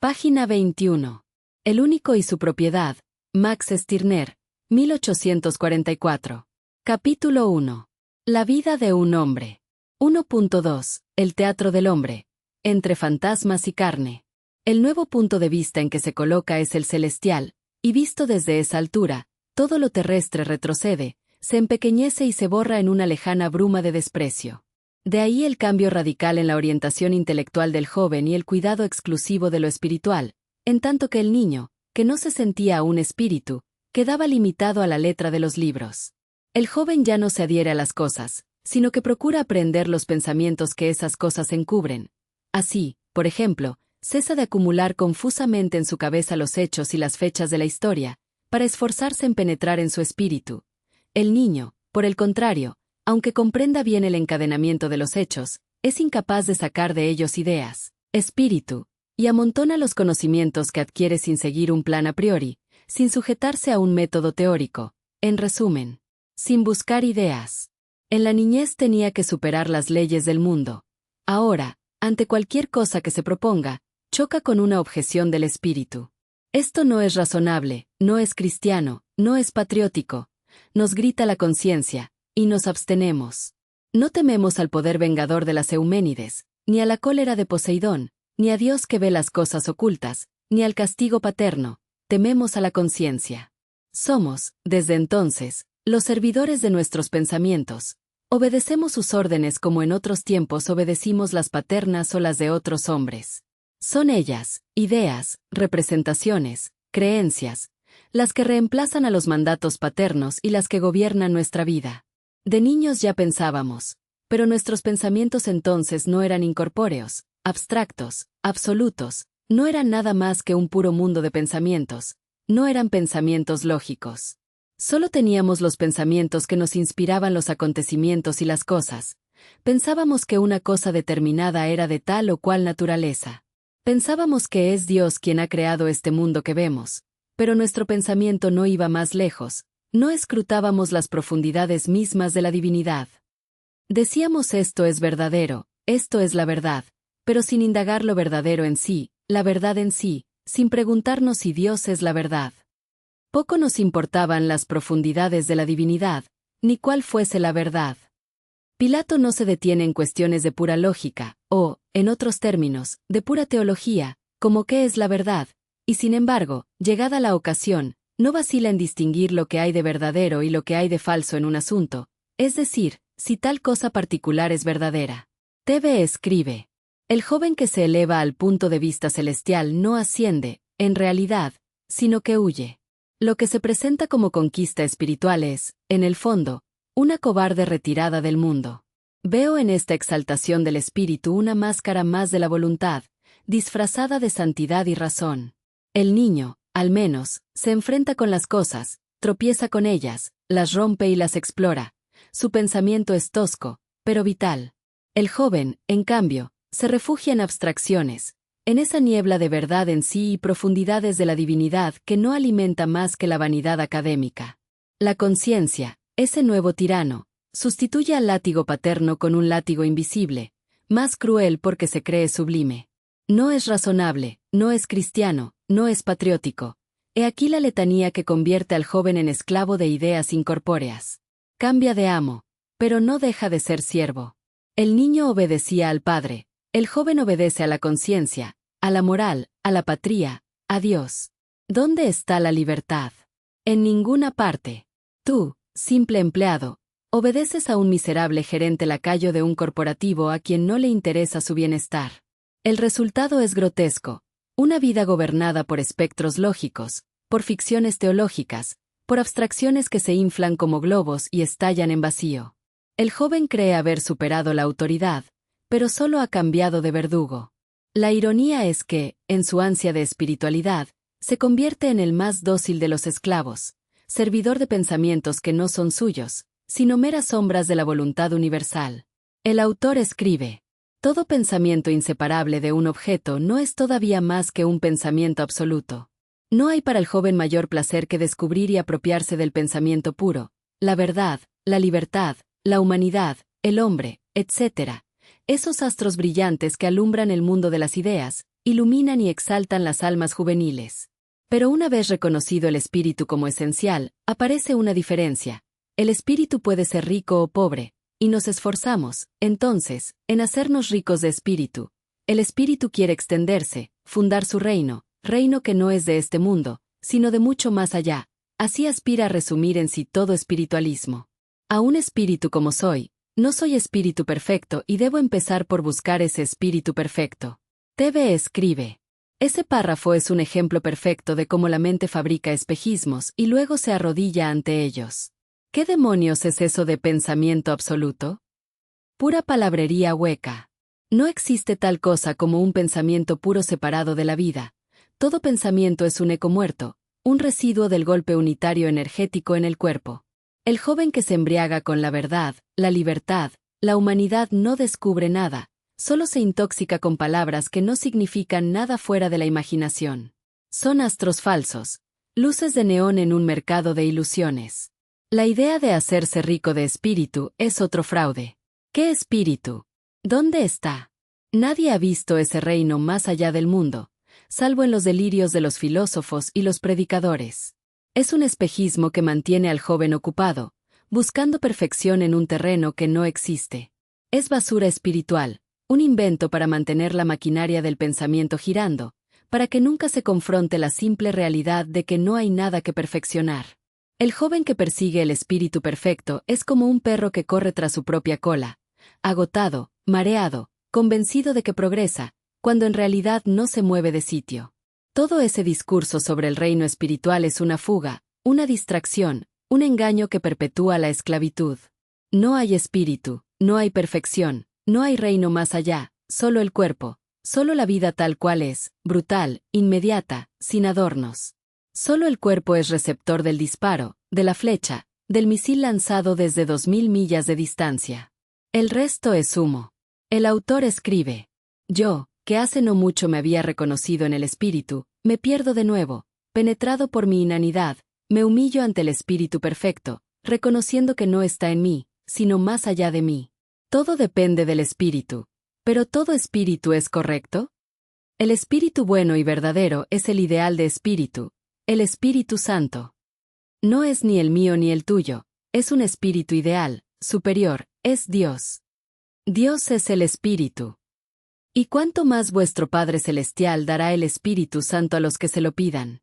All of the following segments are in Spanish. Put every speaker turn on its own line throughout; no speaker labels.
Página 21. El único y su propiedad, Max Stirner, 1844. Capítulo 1. La vida de un hombre. 1.2. El teatro del hombre. Entre fantasmas y carne. El nuevo punto de vista en que se coloca es el celestial, y visto desde esa altura, todo lo terrestre retrocede, se empequeñece y se borra en una lejana bruma de desprecio. De ahí el cambio radical en la orientación intelectual del joven y el cuidado exclusivo de lo espiritual, en tanto que el niño, que no se sentía aún espíritu, quedaba limitado a la letra de los libros. El joven ya no se adhiere a las cosas, sino que procura aprender los pensamientos que esas cosas encubren. Así, por ejemplo, cesa de acumular confusamente en su cabeza los hechos y las fechas de la historia, para esforzarse en penetrar en su espíritu. El niño, por el contrario, aunque comprenda bien el encadenamiento de los hechos, es incapaz de sacar de ellos ideas, espíritu, y amontona los conocimientos que adquiere sin seguir un plan a priori, sin sujetarse a un método teórico, en resumen, sin buscar ideas. En la niñez tenía que superar las leyes del mundo. Ahora, ante cualquier cosa que se proponga, choca con una objeción del espíritu. Esto no es razonable, no es cristiano, no es patriótico, nos grita la conciencia, y nos abstenemos. No tememos al poder vengador de las Euménides, ni a la cólera de Poseidón, ni a Dios que ve las cosas ocultas, ni al castigo paterno, tememos a la conciencia. Somos, desde entonces, los servidores de nuestros pensamientos. Obedecemos sus órdenes como en otros tiempos obedecimos las paternas o las de otros hombres. Son ellas, ideas, representaciones, creencias, las que reemplazan a los mandatos paternos y las que gobiernan nuestra vida. De niños ya pensábamos, pero nuestros pensamientos entonces no eran incorpóreos, abstractos, absolutos, no eran nada más que un puro mundo de pensamientos, no eran pensamientos lógicos. Solo teníamos los pensamientos que nos inspiraban los acontecimientos y las cosas. Pensábamos que una cosa determinada era de tal o cual naturaleza. Pensábamos que es Dios quien ha creado este mundo que vemos, pero nuestro pensamiento no iba más lejos. No escrutábamos las profundidades mismas de la divinidad. Decíamos esto es verdadero, esto es la verdad, pero sin indagar lo verdadero en sí, la verdad en sí, sin preguntarnos si Dios es la verdad. Poco nos importaban las profundidades de la divinidad, ni cuál fuese la verdad. Pilato no se detiene en cuestiones de pura lógica, o, en otros términos, de pura teología, como qué es la verdad, y sin embargo, llegada la ocasión, no vacila en distinguir lo que hay de verdadero y lo que hay de falso en un asunto, es decir, si tal cosa particular es verdadera. TV escribe: el joven que se eleva al punto de vista celestial no asciende, en realidad, sino que huye. Lo que se presenta como conquista espiritual es, en el fondo, una cobarde retirada del mundo. Veo en esta exaltación del espíritu una máscara más de la voluntad, disfrazada de santidad y razón. El niño, al menos, se enfrenta con las cosas, tropieza con ellas, las rompe y las explora. Su pensamiento es tosco, pero vital. El joven, en cambio, se refugia en abstracciones, en esa niebla de verdad en sí y profundidades de la divinidad que no alimenta más que la vanidad académica. La conciencia, ese nuevo tirano, sustituye al látigo paterno con un látigo invisible, más cruel porque se cree sublime. No es razonable, no es cristiano, no es patriótico. He aquí la letanía que convierte al joven en esclavo de ideas incorpóreas. Cambia de amo, pero no deja de ser siervo. El niño obedecía al padre, el joven obedece a la conciencia, a la moral, a la patria, a Dios. ¿Dónde está la libertad? En ninguna parte. Tú, simple empleado, obedeces a un miserable gerente lacayo de un corporativo a quien no le interesa su bienestar. El resultado es grotesco. Una vida gobernada por espectros lógicos, por ficciones teológicas, por abstracciones que se inflan como globos y estallan en vacío. El joven cree haber superado la autoridad, pero solo ha cambiado de verdugo. La ironía es que, en su ansia de espiritualidad, se convierte en el más dócil de los esclavos, servidor de pensamientos que no son suyos, sino meras sombras de la voluntad universal. El autor escribe: todo pensamiento inseparable de un objeto no es todavía más que un pensamiento absoluto. No hay para el joven mayor placer que descubrir y apropiarse del pensamiento puro, la verdad, la libertad, la humanidad, el hombre, etc. Esos astros brillantes que alumbran el mundo de las ideas, iluminan y exaltan las almas juveniles. Pero una vez reconocido el espíritu como esencial, aparece una diferencia. El espíritu puede ser rico o pobre, y nos esforzamos, entonces, en hacernos ricos de espíritu. El espíritu quiere extenderse, fundar su reino que no es de este mundo, sino de mucho más allá. Así aspira a resumir en sí todo espiritualismo. A un espíritu como soy, no soy espíritu perfecto y debo empezar por buscar ese espíritu perfecto. TV escribe. Ese párrafo es un ejemplo perfecto de cómo la mente fabrica espejismos y luego se arrodilla ante ellos. ¿Qué demonios es eso de pensamiento absoluto? Pura palabrería hueca. No existe tal cosa como un pensamiento puro separado de la vida. Todo pensamiento es un eco muerto, un residuo del golpe unitario energético en el cuerpo. El joven que se embriaga con la verdad, la libertad, la humanidad no descubre nada, solo se intoxica con palabras que no significan nada fuera de la imaginación. Son astros falsos, luces de neón en un mercado de ilusiones. La idea de hacerse rico de espíritu es otro fraude. ¿Qué espíritu? ¿Dónde está? Nadie ha visto ese reino más allá del mundo, salvo en los delirios de los filósofos y los predicadores. Es un espejismo que mantiene al joven ocupado, buscando perfección en un terreno que no existe. Es basura espiritual, un invento para mantener la maquinaria del pensamiento girando, para que nunca se confronte la simple realidad de que no hay nada que perfeccionar. El joven que persigue el espíritu perfecto es como un perro que corre tras su propia cola, agotado, mareado, convencido de que progresa, cuando en realidad no se mueve de sitio. Todo ese discurso sobre el reino espiritual es una fuga, una distracción, un engaño que perpetúa la esclavitud. No hay espíritu, no hay perfección, no hay reino más allá, solo el cuerpo, solo la vida tal cual es, brutal, inmediata, sin adornos. Solo el cuerpo es receptor del disparo, de la flecha, del misil lanzado desde 2000 millas de distancia. El resto es humo. El autor escribe: yo, que hace no mucho me había reconocido en el espíritu, me pierdo de nuevo, penetrado por mi inanidad, me humillo ante el espíritu perfecto, reconociendo que no está en mí, sino más allá de mí. Todo depende del espíritu. ¿Pero todo espíritu es correcto? El espíritu bueno y verdadero es el ideal de espíritu, el Espíritu Santo. No es ni el mío ni el tuyo, es un espíritu ideal, superior, es Dios. Dios es el espíritu. ¿Y cuánto más vuestro Padre Celestial dará el Espíritu Santo a los que se lo pidan?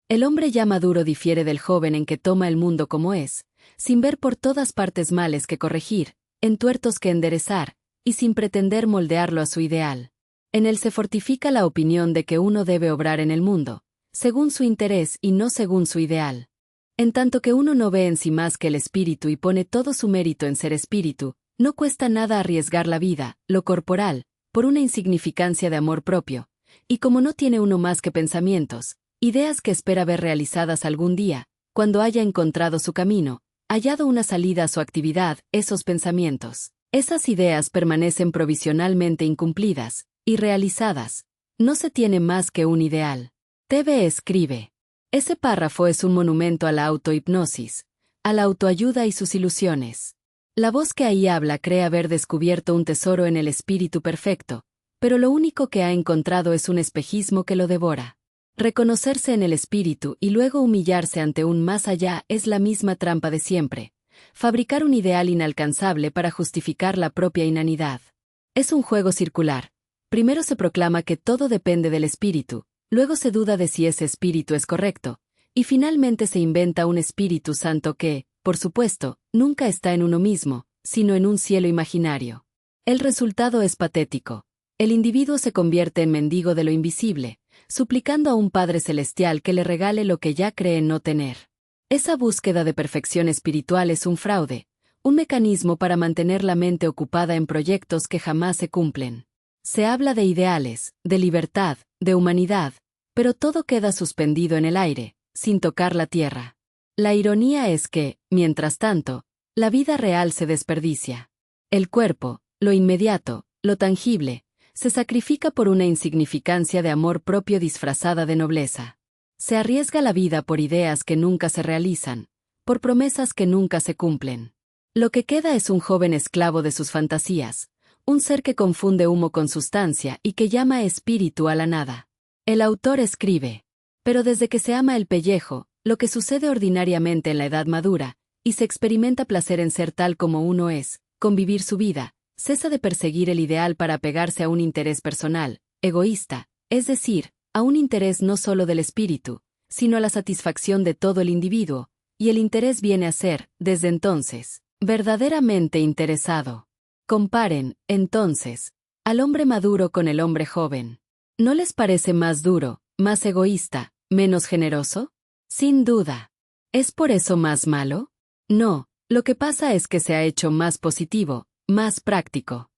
El hombre ya maduro difiere del joven en que toma el mundo como es, sin ver por todas partes males que corregir, entuertos que enderezar, y sin pretender moldearlo a su ideal. En él se fortifica la opinión de que uno debe obrar en el mundo, según su interés y no según su ideal. En tanto que uno no ve en sí más que el espíritu y pone todo su mérito en ser espíritu, no cuesta nada arriesgar la vida, lo corporal, por una insignificancia de amor propio, y como no tiene uno más que pensamientos, ideas que espera ver realizadas algún día, cuando haya encontrado su camino, hallado una salida a su actividad, esos pensamientos, esas ideas permanecen provisionalmente incumplidas, irrealizadas, no se tiene más que un ideal. TV escribe. Ese párrafo es un monumento a la autohipnosis, a la autoayuda y sus ilusiones. La voz que ahí habla cree haber descubierto un tesoro en el espíritu perfecto, pero lo único que ha encontrado es un espejismo que lo devora. Reconocerse en el espíritu y luego humillarse ante un más allá es la misma trampa de siempre. Fabricar un ideal inalcanzable para justificar la propia inanidad. Es un juego circular. Primero se proclama que todo depende del espíritu, luego se duda de si ese espíritu es correcto, y finalmente se inventa un Espíritu Santo que, por supuesto, nunca está en uno mismo, sino en un cielo imaginario. El resultado es patético. El individuo se convierte en mendigo de lo invisible, suplicando a un Padre Celestial que le regale lo que ya cree no tener. Esa búsqueda de perfección espiritual es un fraude, un mecanismo para mantener la mente ocupada en proyectos que jamás se cumplen. Se habla de ideales, de libertad, de humanidad, pero todo queda suspendido en el aire, sin tocar la tierra. La ironía es que, mientras tanto, la vida real se desperdicia. El cuerpo, lo inmediato, lo tangible, se sacrifica por una insignificancia de amor propio disfrazada de nobleza. Se arriesga la vida por ideas que nunca se realizan, por promesas que nunca se cumplen. Lo que queda es un joven esclavo de sus fantasías, un ser que confunde humo con sustancia y que llama espíritu a la nada. El autor escribe: pero desde que se ama el pellejo, lo que sucede ordinariamente en la edad madura, y se experimenta placer en ser tal como uno es, convivir su vida, cesa de perseguir el ideal para apegarse a un interés personal, egoísta, es decir, a un interés no solo del espíritu, sino a la satisfacción de todo el individuo, y el interés viene a ser, desde entonces, verdaderamente interesado. Comparen, entonces, al hombre maduro con el hombre joven. ¿No les parece más duro, más egoísta, menos generoso? Sin duda. ¿Es por eso más malo? No, lo que pasa es que se ha hecho más positivo, más práctico.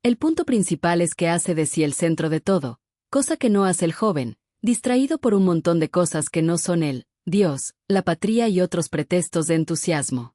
El punto principal es que hace de sí el centro de todo, cosa que no hace el joven, distraído por un montón de cosas que no son él, Dios, la patria y otros pretextos de entusiasmo.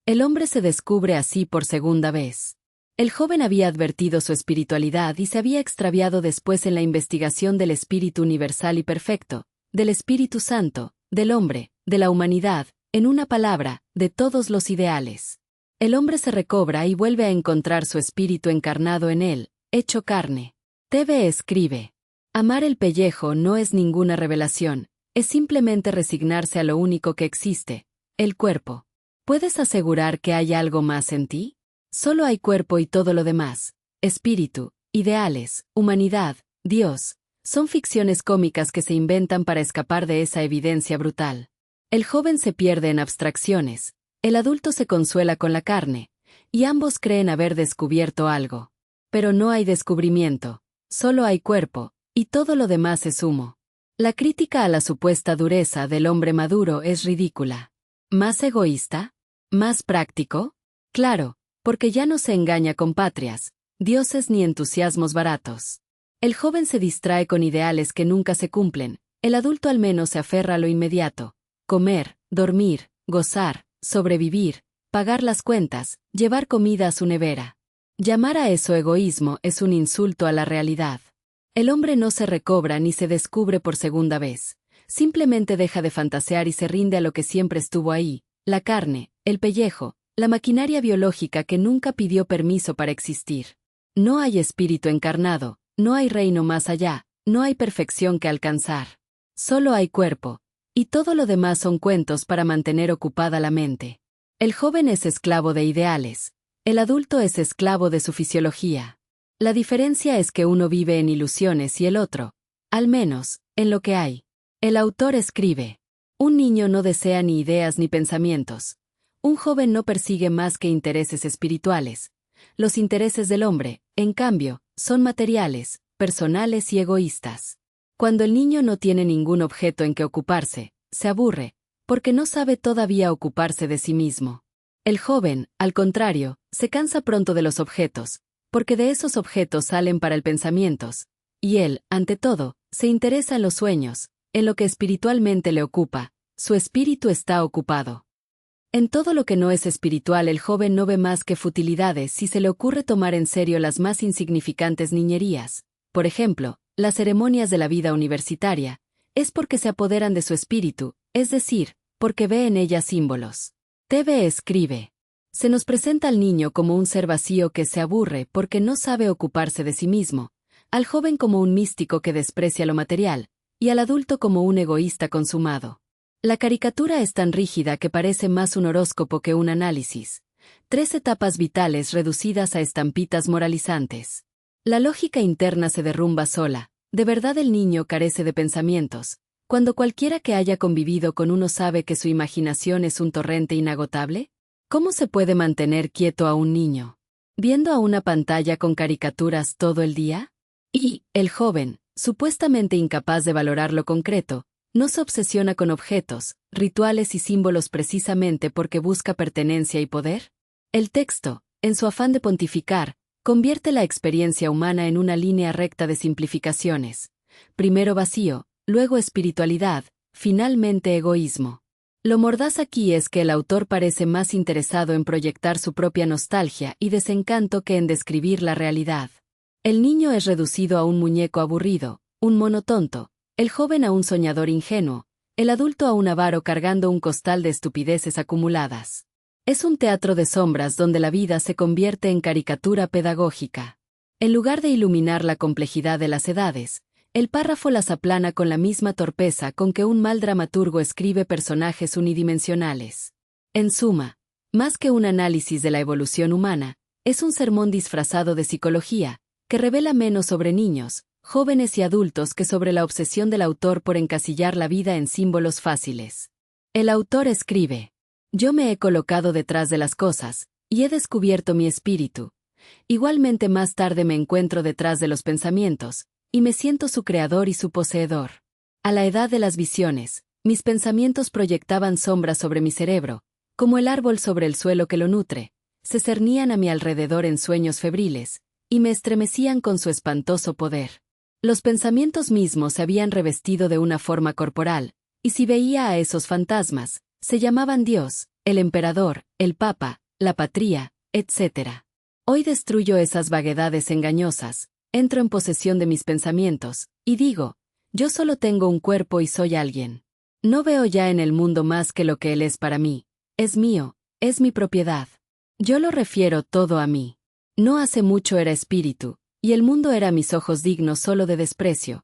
El hombre se descubre así por segunda vez. El joven había advertido su espiritualidad y se había extraviado después en la investigación del espíritu universal y perfecto, del Espíritu Santo, del hombre, de la humanidad, en una palabra, de todos los ideales. El hombre se recobra y vuelve a encontrar su espíritu encarnado en él, hecho carne. TV escribe: amar el pellejo no es ninguna revelación, es simplemente resignarse a lo único que existe, el cuerpo. ¿Puedes asegurar que hay algo más en ti? Solo hay cuerpo y todo lo demás, espíritu, ideales, humanidad, Dios, son ficciones cómicas que se inventan para escapar de esa evidencia brutal. El joven se pierde en abstracciones, el adulto se consuela con la carne, y ambos creen haber descubierto algo. Pero no hay descubrimiento, solo hay cuerpo, y todo lo demás es humo. La crítica a la supuesta dureza del hombre maduro es ridícula. ¿Más egoísta? ¿Más práctico? Claro, porque ya no se engaña con patrias, dioses ni entusiasmos baratos. El joven se distrae con ideales que nunca se cumplen, el adulto al menos se aferra a lo inmediato: comer, dormir, gozar, sobrevivir, pagar las cuentas, llevar comida a su nevera. Llamar a eso egoísmo es un insulto a la realidad. El hombre no se recobra ni se descubre por segunda vez, simplemente deja de fantasear y se rinde a lo que siempre estuvo ahí, la carne, el pellejo, la maquinaria biológica que nunca pidió permiso para existir. No hay espíritu encarnado, no hay reino más allá, no hay perfección que alcanzar. Solo hay cuerpo, y todo lo demás son cuentos para mantener ocupada la mente. El joven es esclavo de ideales, el adulto es esclavo de su fisiología. La diferencia es que uno vive en ilusiones y el otro, al menos, en lo que hay. El autor escribe: un niño no desea ni ideas ni pensamientos. Un joven no persigue más que intereses espirituales. Los intereses del hombre, en cambio, son materiales, personales y egoístas. Cuando el niño no tiene ningún objeto en que ocuparse, se aburre, porque no sabe todavía ocuparse de sí mismo. El joven, al contrario, se cansa pronto de los objetos, porque de esos objetos salen para el pensamientos, y él, ante todo, se interesa en los sueños, en lo que espiritualmente le ocupa, su espíritu está ocupado. En todo lo que no es espiritual el joven no ve más que futilidades si se le ocurre tomar en serio las más insignificantes niñerías, por ejemplo, las ceremonias de la vida universitaria, es porque se apoderan de su espíritu, es decir, porque ve en ellas símbolos. TV escribe: se nos presenta al niño como un ser vacío que se aburre porque no sabe ocuparse de sí mismo, al joven como un místico que desprecia lo material, y al adulto como un egoísta consumado. La caricatura es tan rígida que parece más un horóscopo que un análisis. 3 etapas vitales reducidas a estampitas moralizantes. La lógica interna se derrumba sola. ¿De verdad el niño carece de pensamientos, cuando cualquiera que haya convivido con uno sabe que su imaginación es un torrente inagotable? ¿Cómo se puede mantener quieto a un niño? ¿Viendo a una pantalla con caricaturas todo el día? Y, el joven, supuestamente incapaz de valorar lo concreto, no se obsesiona con objetos, rituales y símbolos precisamente porque busca pertenencia y poder. El texto, en su afán de pontificar, convierte la experiencia humana en una línea recta de simplificaciones. Primero vacío, luego espiritualidad, finalmente egoísmo. Lo mordaz aquí es que el autor parece más interesado en proyectar su propia nostalgia y desencanto que en describir la realidad. El niño es reducido a un muñeco aburrido, un mono tonto, el joven a un soñador ingenuo, el adulto a un avaro cargando un costal de estupideces acumuladas. Es un teatro de sombras donde la vida se convierte en caricatura pedagógica. En lugar de iluminar la complejidad de las edades, el párrafo las aplana con la misma torpeza con que un mal dramaturgo escribe personajes unidimensionales. En suma, más que un análisis de la evolución humana, es un sermón disfrazado de psicología, que revela menos sobre niños, jóvenes y adultos que sobre la obsesión del autor por encasillar la vida en símbolos fáciles. El autor escribe: yo me he colocado detrás de las cosas, y he descubierto mi espíritu. Igualmente más tarde me encuentro detrás de los pensamientos, y me siento su creador y su poseedor. A la edad de las visiones, mis pensamientos proyectaban sombras sobre mi cerebro, como el árbol sobre el suelo que lo nutre, se cernían a mi alrededor en sueños febriles, y me estremecían con su espantoso poder. Los pensamientos mismos se habían revestido de una forma corporal, y si veía a esos fantasmas, se llamaban Dios, el emperador, el papa, la patria, etc. Hoy destruyo esas vaguedades engañosas, entro en posesión de mis pensamientos, y digo: yo solo tengo un cuerpo y soy alguien. No veo ya en el mundo más que lo que él es para mí, es mío, es mi propiedad. Yo lo refiero todo a mí. No hace mucho era espíritu, y el mundo era a mis ojos digno solo de desprecio.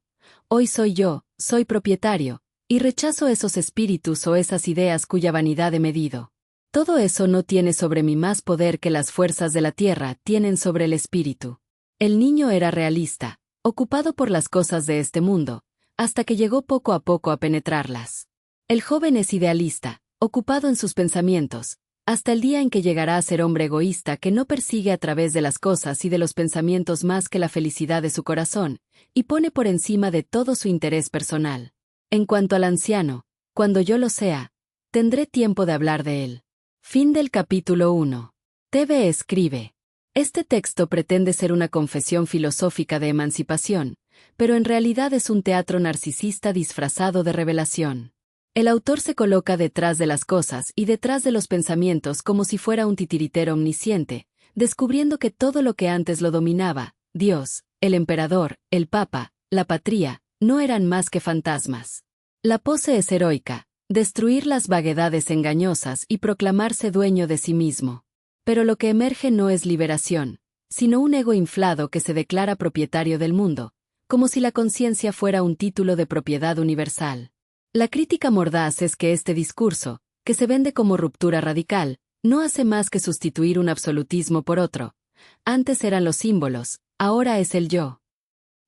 Hoy soy yo, soy propietario, y rechazo esos espíritus o esas ideas cuya vanidad he medido. Todo eso no tiene sobre mí más poder que las fuerzas de la tierra tienen sobre el espíritu. El niño era realista, ocupado por las cosas de este mundo, hasta que llegó poco a poco a penetrarlas. El joven es idealista, ocupado en sus pensamientos, hasta el día en que llegará a ser hombre egoísta que no persigue a través de las cosas y de los pensamientos más que la felicidad de su corazón, y pone por encima de todo su interés personal. En cuanto al anciano, cuando yo lo sea, tendré tiempo de hablar de él. Fin del capítulo 1. TV escribe: este texto pretende ser una confesión filosófica de emancipación, pero en realidad es un teatro narcisista disfrazado de revelación. El autor se coloca detrás de las cosas y detrás de los pensamientos como si fuera un titiritero omnisciente, descubriendo que todo lo que antes lo dominaba, Dios, el emperador, el papa, la patria, no eran más que fantasmas. La pose es heroica: destruir las vaguedades engañosas y proclamarse dueño de sí mismo. Pero lo que emerge no es liberación, sino un ego inflado que se declara propietario del mundo, como si la conciencia fuera un título de propiedad universal. La crítica mordaz es que este discurso, que se vende como ruptura radical, no hace más que sustituir un absolutismo por otro. Antes eran los símbolos, ahora es el yo.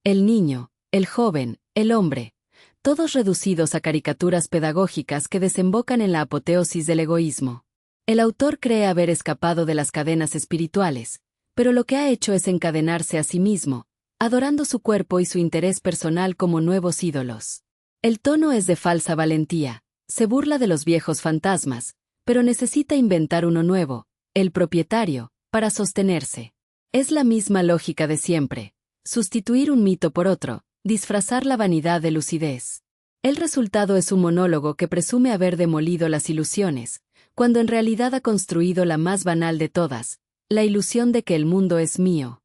El niño, el joven, el hombre, todos reducidos a caricaturas pedagógicas que desembocan en la apoteosis del egoísmo. El autor cree haber escapado de las cadenas espirituales, pero lo que ha hecho es encadenarse a sí mismo, adorando su cuerpo y su interés personal como nuevos ídolos. El tono es de falsa valentía, se burla de los viejos fantasmas, pero necesita inventar uno nuevo, el propietario, para sostenerse. Es la misma lógica de siempre: sustituir un mito por otro, disfrazar la vanidad de lucidez. El resultado es un monólogo que presume haber demolido las ilusiones, cuando en realidad ha construido la más banal de todas, la ilusión de que el mundo es mío.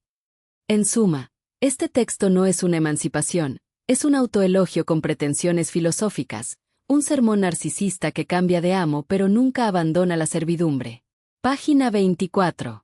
En suma, este texto no es una emancipación, es un autoelogio con pretensiones filosóficas, un sermón narcisista que cambia de amo pero nunca abandona la servidumbre. Página 24.